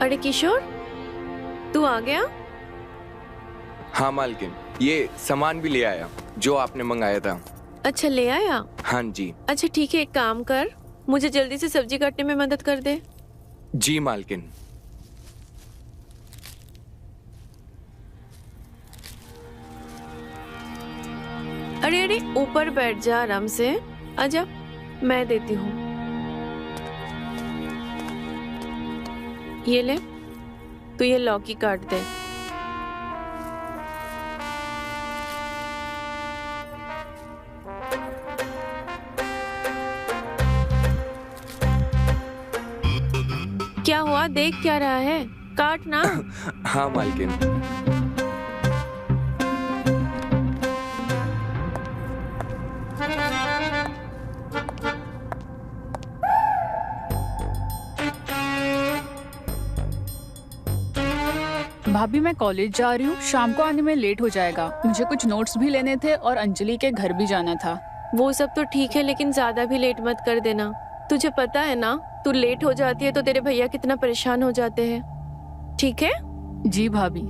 अरे किशोर, तू आ गया? हाँ मालकिन, ये सामान भी ले आया जो आपने मंगाया था। अच्छा, ले आया? हाँ जी। अच्छा ठीक है, एक काम कर, मुझे जल्दी से सब्जी काटने में मदद कर दे। जी मालकिन। अरे अरे, ऊपर बैठ जा आराम से। आजा, मैं देती हूँ। ये ले, तू ये लौकी काट दे। क्या हुआ, देख क्या रहा है? काट ना। हाँ मालकिन। भाभी, मैं कॉलेज जा रही हूँ, शाम को आने में लेट हो जाएगा। मुझे कुछ नोट्स भी लेने थे और अंजलि के घर भी जाना था। वो सब तो ठीक है, लेकिन ज्यादा भी लेट मत कर देना। तुझे पता है ना, तू लेट हो जाती है तो तेरे भैया कितना परेशान हो जाते हैं। ठीक है? जी भाभी।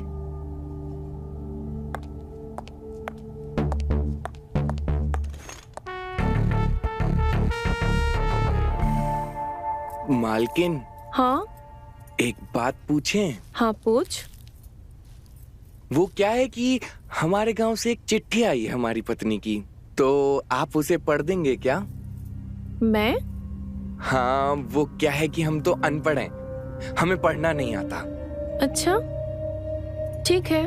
मालकिन, हाँ एक बात पूछें? हाँ, पूछ। वो क्या है कि हमारे गांव से एक चिट्ठी आई है हमारी पत्नी की, तो आप उसे पढ़ देंगे क्या? मैं? हाँ, वो क्या है कि हम तो अनपढ़ हैं, हमें पढ़ना नहीं आता। अच्छा ठीक है,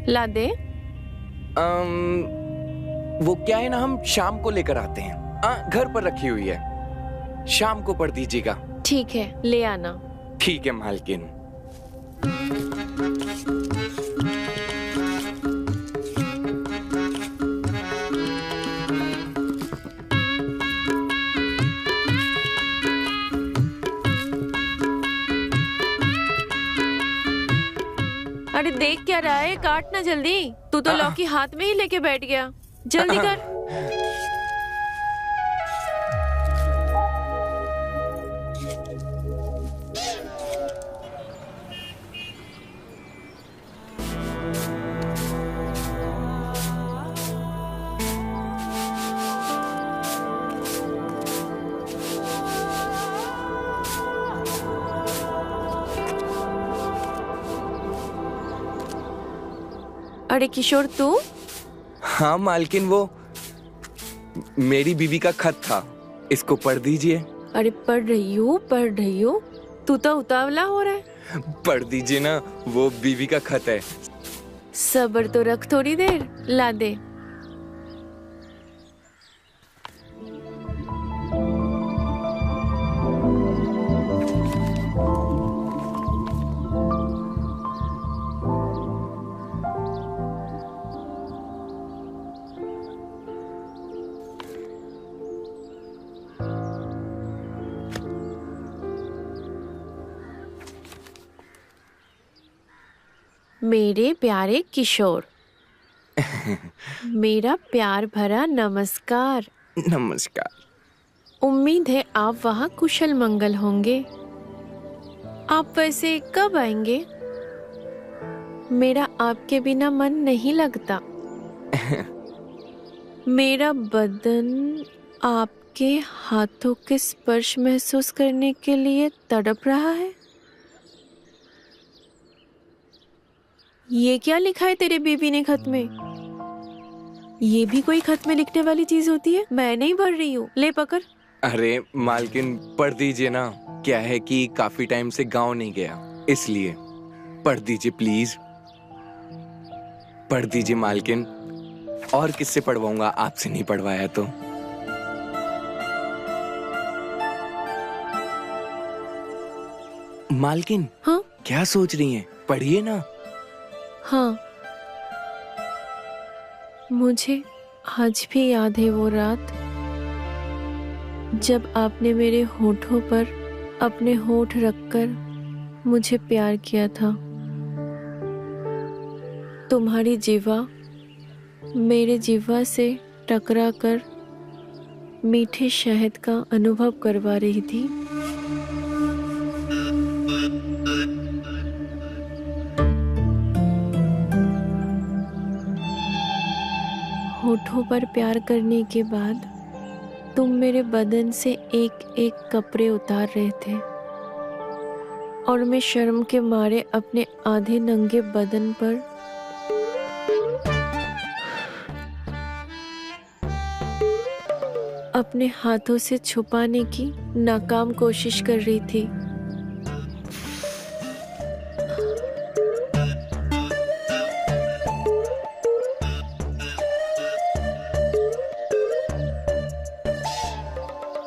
ला दे। वो क्या है ना, हम शाम को लेकर आते हैं। घर पर रखी हुई है, शाम को पढ़ दीजिएगा। ठीक है, ले आना। ठीक है मालकिन। अरे देख क्या रहा है, काट ना जल्दी। तू तो लौकी हाथ में ही लेके बैठ गया, जल्दी कर। अरे किशोर, तू? हाँ मालकिन, वो मेरी बीवी का खत था, इसको पढ़ दीजिए। अरे पढ़ रही हूँ। तू तो उतावला हो रहा है। पढ़ दीजिए ना, वो बीवी का खत है। सब्र तो रख थोड़ी देर, ला दे। मेरे प्यारे किशोर, मेरा प्यार भरा नमस्कार। नमस्कार। उम्मीद है आप वहाँ कुशल मंगल होंगे। आप वैसे कब आएंगे? मेरा आपके बिना मन नहीं लगता। मेरा बदन आपके हाथों के स्पर्श महसूस करने के लिए तड़प रहा है। ये क्या लिखा है तेरे बीबी ने खत में? ये भी कोई खत में लिखने वाली चीज होती है? मैं नहीं भर रही हूँ, ले पकड़। अरे मालकिन, पढ़ दीजिए ना। क्या है कि काफी टाइम से गांव नहीं गया, इसलिए पढ़ दीजिए प्लीज। पढ़ दीजिए मालकिन, और किससे पढ़वाऊंगा, आपसे नहीं पढ़वाया तो। मालकिन, हाँ क्या सोच रही हैं? पढ़िए ना। हाँ, मुझे आज भी याद है वो रात जब आपने मेरे होठों पर अपने होठ रखकर मुझे प्यार किया था। तुम्हारी जिह्वा मेरे जिह्वा से टकरा कर मीठे शहद का अनुभव करवा रही थी। होठों पर प्यार करने के बाद तुम मेरे बदन से एक एक कपड़े उतार रहे थे और मैं शर्म के मारे अपने आधे नंगे बदन पर अपने हाथों से छुपाने की नाकाम कोशिश कर रही थी।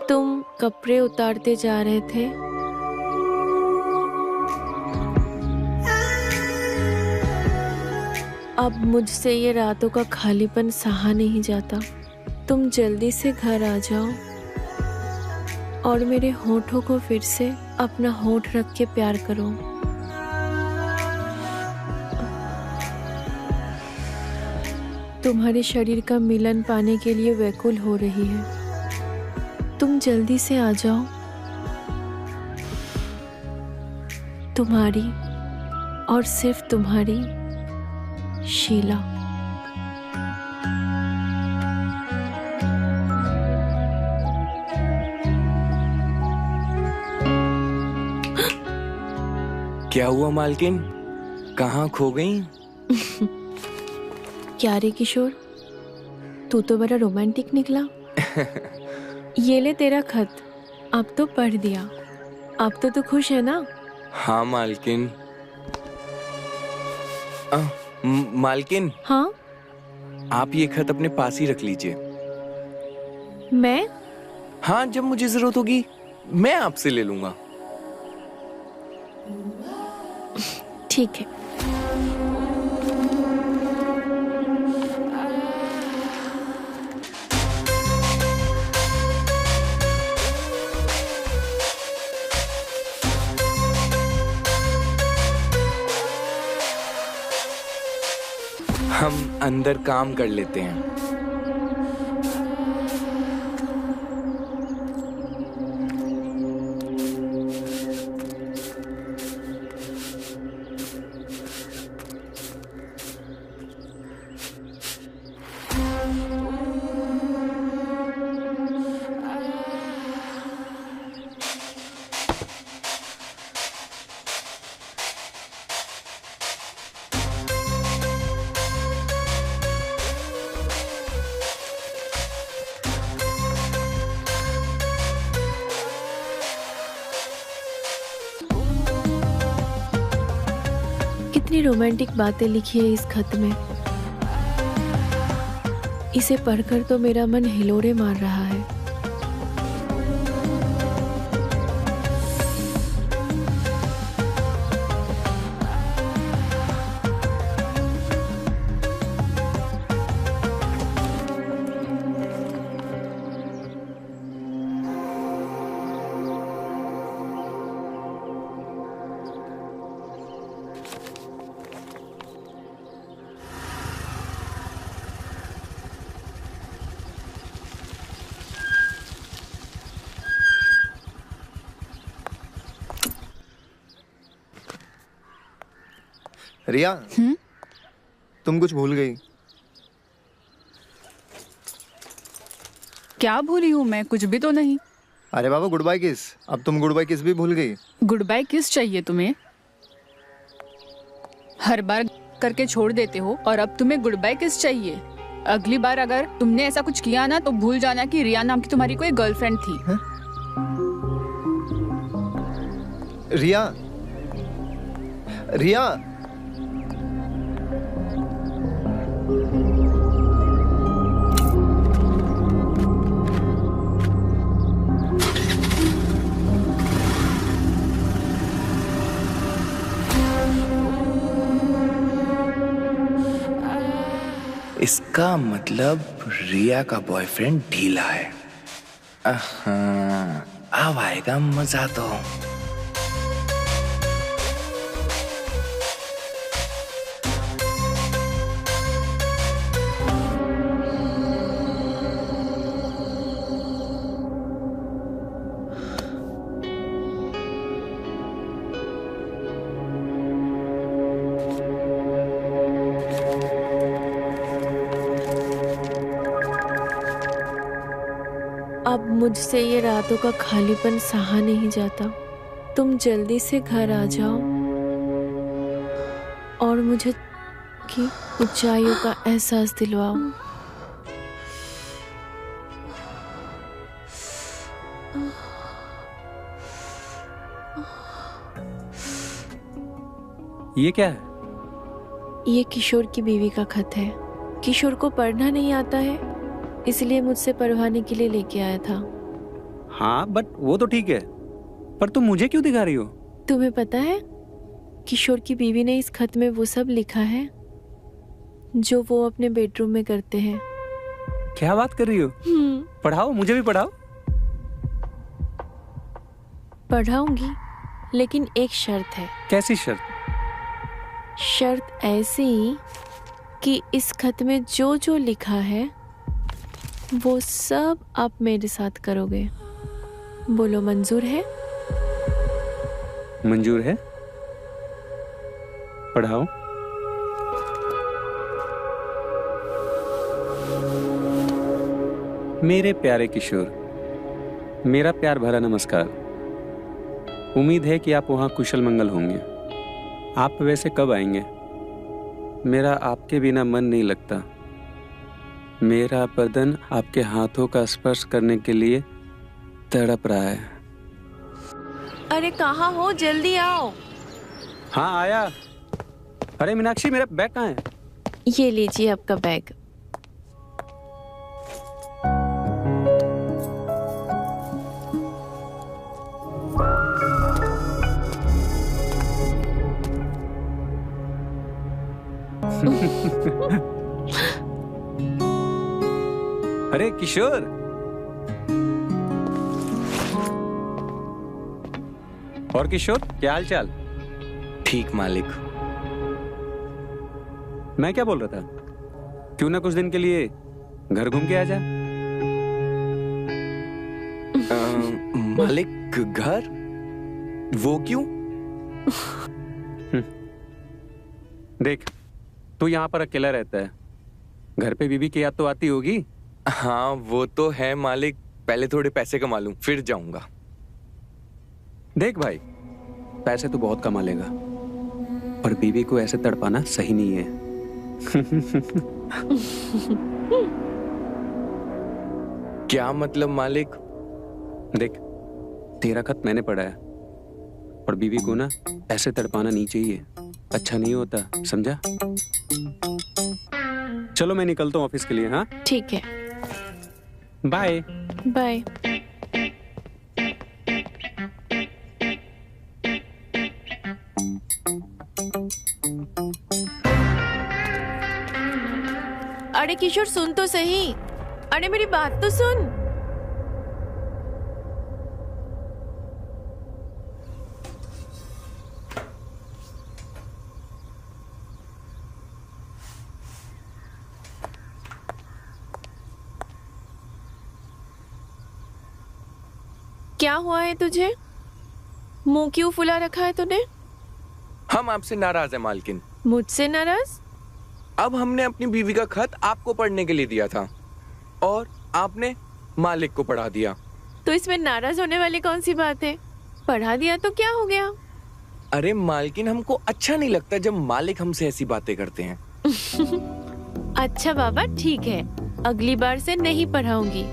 तुम कपड़े उतारते जा रहे थे। अब मुझसे ये रातों का खालीपन सहा नहीं जाता। तुम जल्दी से घर आ जाओ और मेरे होठों को फिर से अपना होठ रख के प्यार करो। तुम्हारे शरीर का मिलन पाने के लिए व्याकुल हो रही है। तुम जल्दी से आ जाओ। तुम्हारी और सिर्फ तुम्हारी शीला। क्या हुआ मालकिन, कहाँ खो गई? क्या रे किशोर, तू तो बड़ा रोमांटिक निकला। ये ले तेरा खत, अब तो पढ़ दिया। अब तो तू खुश है ना? हाँ मालकिन। मालकिन, हाँ आप ये खत अपने पास ही रख लीजिए। मैं? हाँ, जब मुझे जरूरत होगी मैं आपसे ले लूंगा। ठीक है। हम अंदर काम कर लेते हैं। कितनी रोमांटिक बातें लिखी है इस खत में। इसे पढ़कर तो मेरा मन हिलोरे मार रहा है। रिया, तुम कुछ भूल गई। क्या भूली हूँ मैं? कुछ भी तो नहीं। अरे बाबा, गुड बाय किस। अब तुम गुड बाय किस भी भूल गई। गुड बाय किस चाहिए तुम्हें? हर बार करके छोड़ देते हो और अब तुम्हें गुड बाय किस चाहिए? अगली बार अगर तुमने ऐसा कुछ किया ना तो भूल जाना कि रिया नाम की तुम्हारी कोई गर्लफ्रेंड थी। रिया, रिया, इसका मतलब रिया का बॉयफ्रेंड ढीला है। अब आएगा मजा तो। अब मुझसे ये रातों का खालीपन सहा नहीं जाता। तुम जल्दी से घर आ जाओ और मुझे की ऊंचाइयों का एहसास दिलवाओ। ये क्या है? ये किशोर की बीवी का खत है। किशोर को पढ़ना नहीं आता है, इसलिए मुझसे पढ़वाने के लिए लेके आया था। हाँ बट वो तो ठीक है, पर तुम मुझे क्यों दिखा रही हो? तुम्हें पता है किशोर की बीवी ने इस खत में वो सब लिखा है जो वो अपने बेडरूम में करते हैं। क्या बात कर रही हो? पढ़ाओ, मुझे भी पढ़ाओ। पढ़ाऊंगी, लेकिन एक शर्त है। कैसी शर्त? शर्त ऐसी कि इस खत में जो जो लिखा है वो सब आप मेरे साथ करोगे। बोलो, मंजूर है? मंजूर है। पढ़ाओ। मेरे प्यारे किशोर, मेरा प्यार भरा नमस्कार। उम्मीद है कि आप वहां कुशल मंगल होंगे। आप वैसे कब आएंगे? मेरा आपके बिना मन नहीं लगता। मेरा बदन आपके हाथों का स्पर्श करने के लिए तड़प रहा है। अरे कहाँ हो? जल्दी आओ। हाँ आया। अरे मीनाक्षी, मेरा बैग कहाँ है? ये लीजिए आपका बैग। अरे किशोर, और किशोर क्या हाल चाल? ठीक मालिक। मैं क्या बोल रहा था, क्यों ना कुछ दिन के लिए घर घूम के आ जा? मालिक घर? वो क्यों? देख, तू यहाँ पर अकेला रहता है, घर पे बीबी की याद तो आती होगी। हाँ वो तो है मालिक, पहले थोड़े पैसे कमा लूं फिर जाऊंगा। देख भाई, पैसे तो बहुत कमा लेगा, पर बीबी को ऐसे तड़पाना सही नहीं है। क्या मतलब मालिक? देख, तेरा खत मैंने पढ़ा है, और बीबी को ना ऐसे तड़पाना नहीं चाहिए, अच्छा नहीं होता, समझा? चलो मैं निकलता हूँ ऑफिस के लिए। हाँ ठीक है, बाय बाय। अरे किशोर सुन तो सही। अरे मेरी बात तो सुन। क्या हुआ है तुझे? मुंह क्यों फुला रखा है तूने? हम आपसे नाराज है मालकिन। मुझसे नाराज? अब हमने अपनी बीवी का खत आपको पढ़ने के लिए दिया था और आपने मालिक को पढ़ा दिया। तो इसमें नाराज होने वाली कौन सी बात है? पढ़ा दिया तो क्या हो गया? अरे मालकिन, हमको अच्छा नहीं लगता जब मालिक हमसे ऐसी बातें करते हैं। अच्छा बाबा ठीक है, अगली बार से नहीं पढ़ाऊंगी।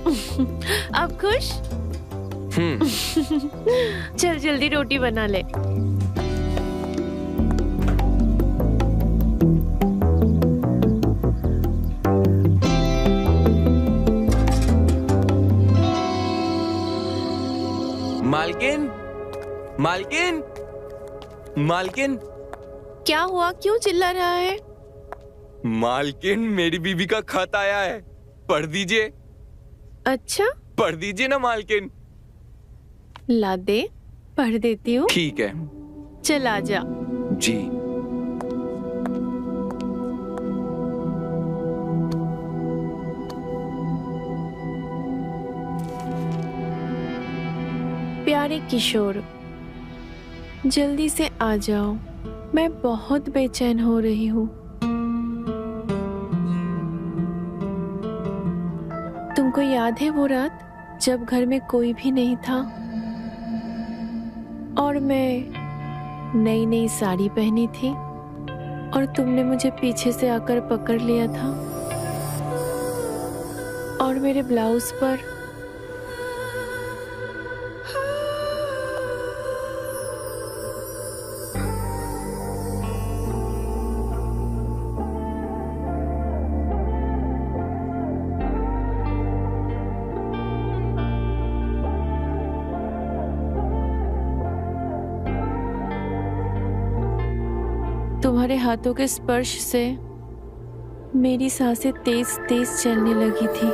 अब खुश? चल जल्दी रोटी बना ले। मालकिन, मालकिन, मालकिन। क्या हुआ? क्यों चिल्ला रहा है? मालकिन, मेरी बीवी का खत आया है, पढ़ दीजिए। अच्छा, पढ़ दीजिए ना मालकिन। ला दे, पढ़ देती हूँ। ठीक है चल आ जा। जी। प्यारे किशोर, जल्दी से आ जाओ, मैं बहुत बेचैन हो रही हूँ। तुमको याद है वो रात जब घर में कोई भी नहीं था और मैं नई नई साड़ी पहनी थी और तुमने मुझे पीछे से आकर पकड़ लिया था और मेरे ब्लाउज पर तुम्हारे हाथों के स्पर्श से मेरी सांसें तेज तेज चलने लगी थी।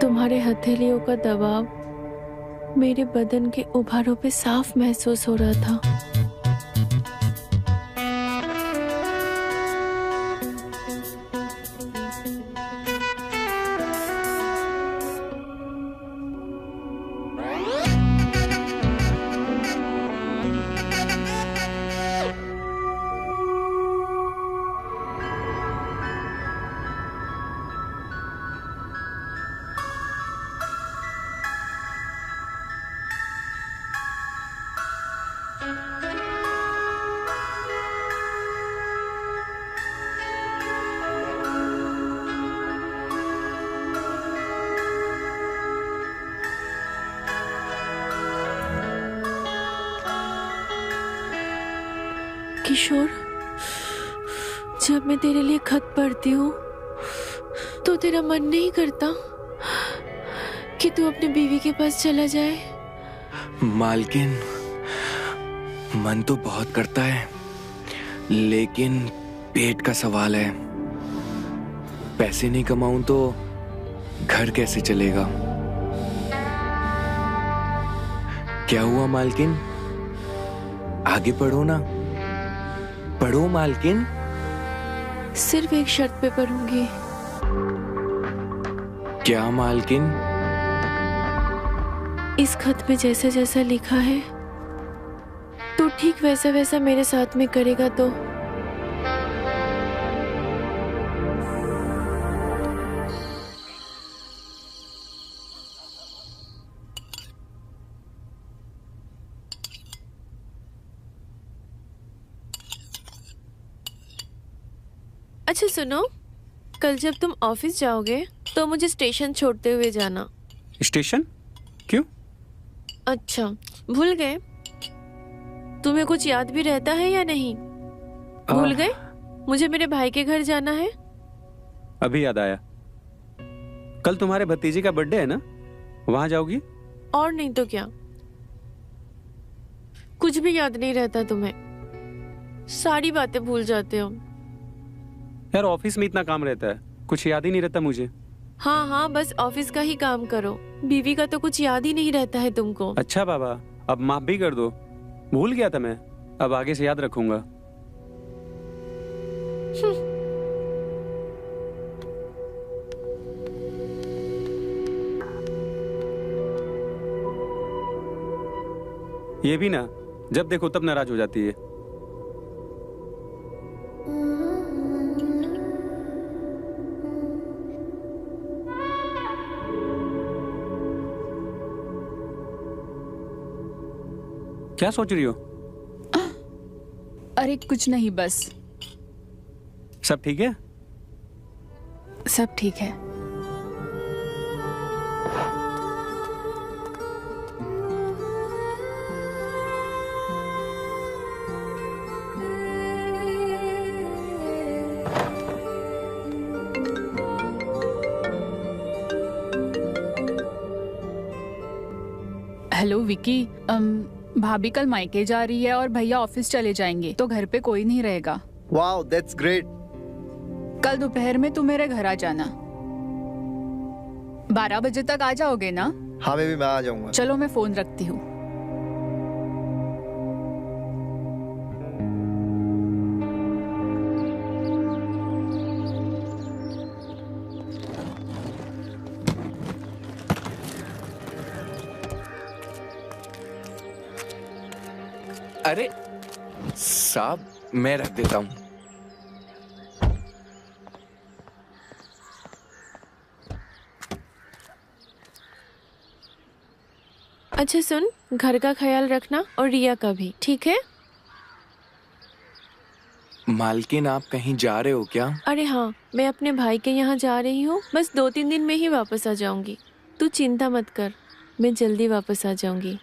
तुम्हारे हथेलियों का दबाव मेरे बदन के उभारों पे साफ महसूस हो रहा था। किशोर, जब मैं तेरे लिए खत पढ़ती हूँ तो तेरा मन नहीं करता कि तू अपने बीवी के पास चला जाए? मालकिन, मन तो बहुत करता है, लेकिन पेट का सवाल है। पैसे नहीं कमाऊं तो घर कैसे चलेगा? क्या हुआ मालकिन? आगे पढ़ो ना, पढ़ो मालकिन। सिर्फ एक शर्त पे पढ़ूंगी। क्या मालकिन? इस खत में जैसा जैसा लिखा है तो ठीक वैसा वैसा मेरे साथ में करेगा तो? अच्छा सुनो, कल जब तुम ऑफिस जाओगे तो मुझे स्टेशन छोड़ते हुए जाना। स्टेशन? क्यों? अच्छा, भूल गए? तुम्हें कुछ याद भी रहता है या नहीं? भूल गए? मुझे मेरे भाई के घर जाना है। अभी याद आया, कल तुम्हारे भतीजे का बर्थडे है ना, वहां जाओगी? और नहीं तो क्या, कुछ भी याद नहीं रहता तुम्हें, सारी बातें भूल जाते हो। यार ऑफिस में इतना काम रहता है, कुछ याद ही नहीं रहता मुझे। हाँ हाँ, बस ऑफिस का ही काम करो, बीवी का तो कुछ याद ही नहीं रहता है तुमको। अच्छा बाबा, अब माफ भी कर दो, भूल गया था मैं, अब आगे से याद रखूंगा। ये भी ना, जब देखो तब नाराज हो जाती है। क्या सोच रही हो? अरे कुछ नहीं, बस सब ठीक है? सब ठीक है। हेलो विकी, भाभी कल मायके जा रही है और भैया ऑफिस चले जाएंगे, तो घर पे कोई नहीं रहेगा। Wow, that's great. कल दोपहर में तुम मेरे घर आ जाना। 12 बजे तक आ जाओगे ना? हाँ बेबी, मैं आ जाऊंगा। चलो मैं फोन रखती हूँ। अरे साहब, मैं रख देता हूँ। अच्छा सुन, घर का ख्याल रखना और रिया का भी, ठीक है? मालकिन, आप कहीं जा रहे हो क्या? अरे हाँ, मैं अपने भाई के यहाँ जा रही हूँ। बस 2-3 दिन में ही वापस आ जाऊंगी। तू चिंता मत कर, मैं जल्दी वापस आ जाऊंगी।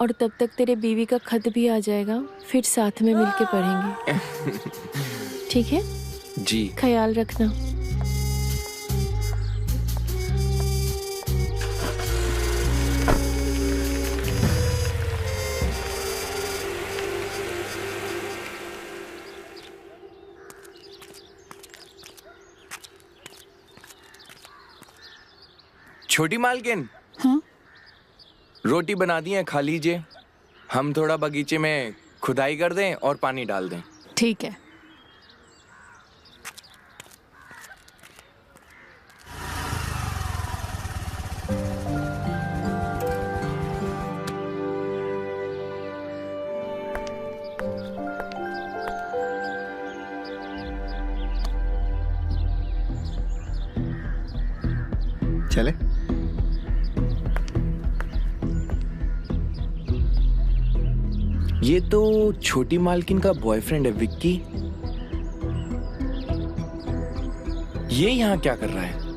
और तब तक तेरे बीवी का खत भी आ जाएगा, फिर साथ में मिलके पढ़ेंगे। ठीक है? जी। ख्याल रखना। छोटी मालकिन, हाँ? रोटी बना दी है, खा लीजिए। हम थोड़ा बगीचे में खुदाई कर दें और पानी डाल दें। ठीक है। चले। ये तो छोटी मालकिन का बॉयफ्रेंड है विक्की। ये यहाँ क्या कर रहा है?